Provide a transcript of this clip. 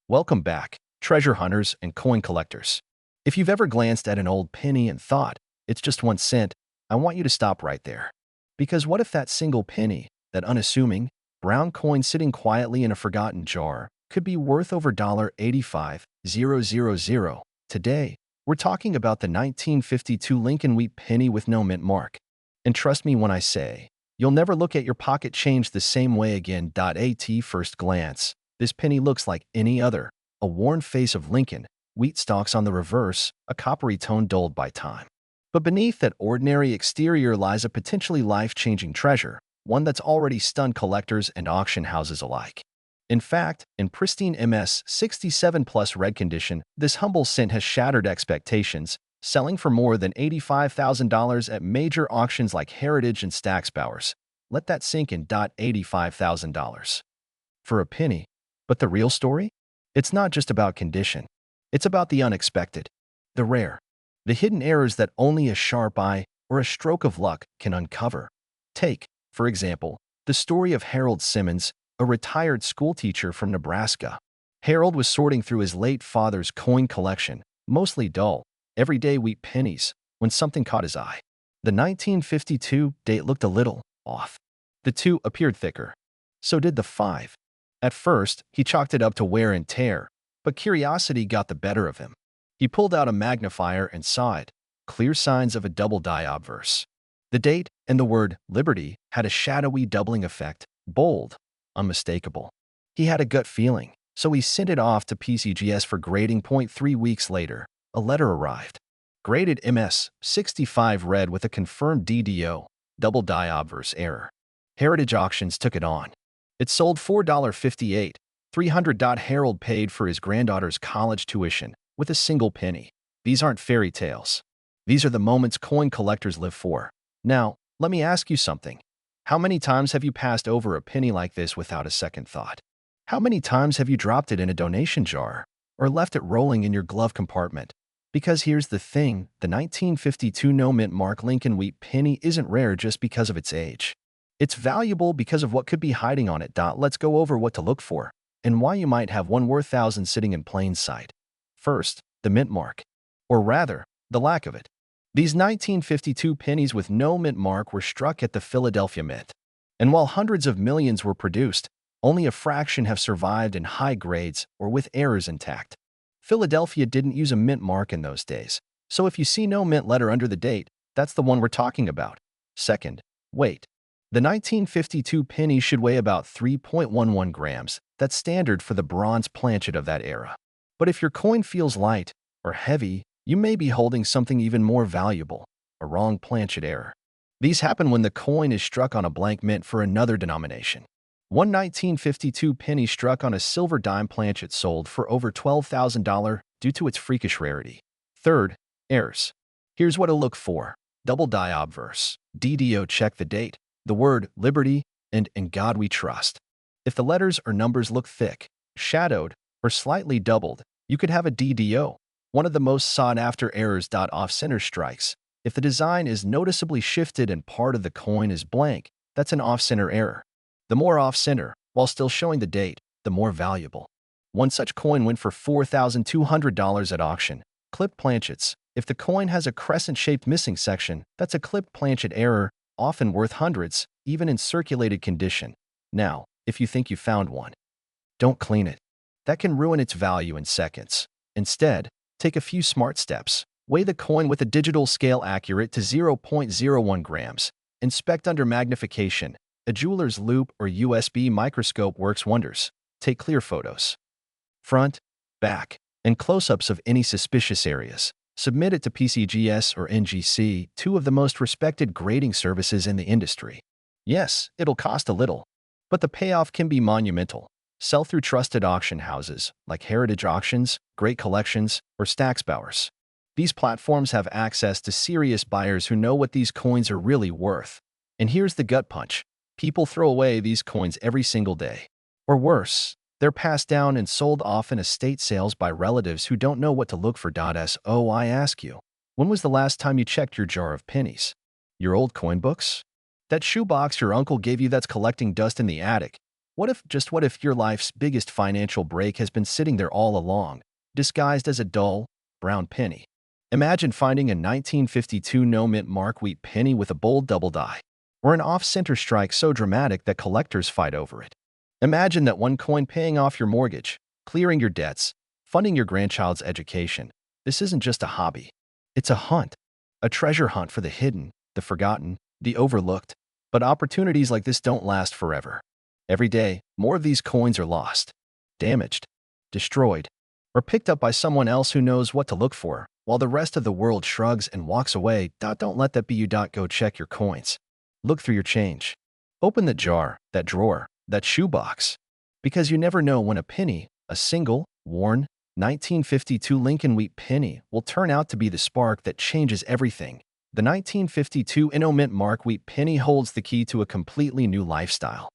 Welcome back, treasure hunters and coin collectors. If you've ever glanced at an old penny and thought, it's just 1 cent, I want you to stop right there. Because what if that single penny, that unassuming, brown coin sitting quietly in a forgotten jar, could be worth over $85,000? Today, we're talking about the 1952 Lincoln Wheat penny with no mint mark. And trust me when I say, you'll never look at your pocket change the same way again. At first glance, this penny looks like any other, a worn face of Lincoln, wheat stalks on the reverse, a coppery tone dulled by time. But beneath that ordinary exterior lies a potentially life-changing treasure, one that's already stunned collectors and auction houses alike. In fact, in pristine MS67 plus red condition, this humble cent has shattered expectations, selling for more than $85,000 at major auctions like Heritage and Stack's Bowers. Let that sink in. $85,000 for a penny. But the real story? It's not just about condition. It's about the unexpected, the rare, the hidden errors that only a sharp eye or a stroke of luck can uncover. Take, for example, the story of Harold Simmons, a retired schoolteacher from Nebraska. Harold was sorting through his late father's coin collection, mostly dull, everyday wheat pennies, when something caught his eye. The 1952 date looked a little off. The 2 appeared thicker. So did the 5. At first, he chalked it up to wear and tear, but curiosity got the better of him. He pulled out a magnifier and saw it, clear signs of a double die obverse. The date and the word Liberty had a shadowy doubling effect, bold, unmistakable. He had a gut feeling, so he sent it off to PCGS for grading. 3 weeks later, a letter arrived. Graded MS65 red with a confirmed DDO, double die obverse error. Heritage Auctions took it on. It sold $4.58, $300. Harold paid for his granddaughter's college tuition with a single penny. These aren't fairy tales. These are the moments coin collectors live for. Now, let me ask you something. How many times have you passed over a penny like this without a second thought? How many times have you dropped it in a donation jar or left it rolling in your glove compartment? Because here's the thing, the 1952 no mint mark Lincoln Wheat penny isn't rare just because of its age. It's valuable because of what could be hiding on it. Let's go over what to look for and why you might have one worth thousands sitting in plain sight. First, the mint mark, or rather, the lack of it. These 1952 pennies with no mint mark were struck at the Philadelphia Mint. And while hundreds of millions were produced, only a fraction have survived in high grades or with errors intact. Philadelphia didn't use a mint mark in those days, so if you see no mint letter under the date, that's the one we're talking about. Second, weight. The 1952 penny should weigh about 3.11 grams. That's standard for the bronze planchet of that era. But if your coin feels light or heavy, you may be holding something even more valuable, a wrong planchet error. These happen when the coin is struck on a blank mint for another denomination. One 1952 penny struck on a silver dime planchet sold for over $12,000 due to its freakish rarity. Third, errors. Here's what to look for. Double die obverse. DDO. Check the date, the word Liberty, and In God We Trust. If the letters or numbers look thick, shadowed, or slightly doubled, you could have a DDO, one of the most sought-after errors. Off-center strikes. If the design is noticeably shifted and part of the coin is blank, that's an off-center error. The more off-center, while still showing the date, the more valuable. One such coin went for $4,200 at auction. Clipped planchets. If the coin has a crescent-shaped missing section, that's a clipped planchet error, often worth hundreds, even in circulated condition. Now, if you think you found one, don't clean it. That can ruin its value in seconds. Instead, take a few smart steps. Weigh the coin with a digital scale accurate to 0.01 grams. Inspect under magnification. A jeweler's loupe or USB microscope works wonders. Take clear photos. Front, back, and close-ups of any suspicious areas. Submit it to PCGS or NGC, 2 of the most respected grading services in the industry. Yes, it'll cost a little, but the payoff can be monumental. Sell through trusted auction houses like Heritage Auctions, Great Collections, or Stack's Bowers. These platforms have access to serious buyers who know what these coins are really worth. And here's the gut punch. People throw away these coins every single day. Or worse, they're passed down and sold off in estate sales by relatives who don't know what to look for. So I ask you, when was the last time you checked your jar of pennies? Your old coin books? That shoebox your uncle gave you that's collecting dust in the attic? What if your life's biggest financial break has been sitting there all along, disguised as a dull, brown penny? Imagine finding a 1952 no-mint Mark wheat penny with a bold double die, or an off-center strike so dramatic that collectors fight over it. Imagine that one coin paying off your mortgage, clearing your debts, funding your grandchild's education. This isn't just a hobby. It's a hunt, a treasure hunt for the hidden, the forgotten, the overlooked. But opportunities like this don't last forever. Every day, more of these coins are lost, damaged, destroyed, or picked up by someone else who knows what to look for, while the rest of the world shrugs and walks away. Don't let that be you. Go check your coins. Look through your change. Open the jar, that drawer, that shoebox. Because you never know when a penny, a single, worn, 1952 Lincoln wheat penny, will turn out to be the spark that changes everything. The 1952 Mint Mark wheat penny holds the key to a completely new lifestyle.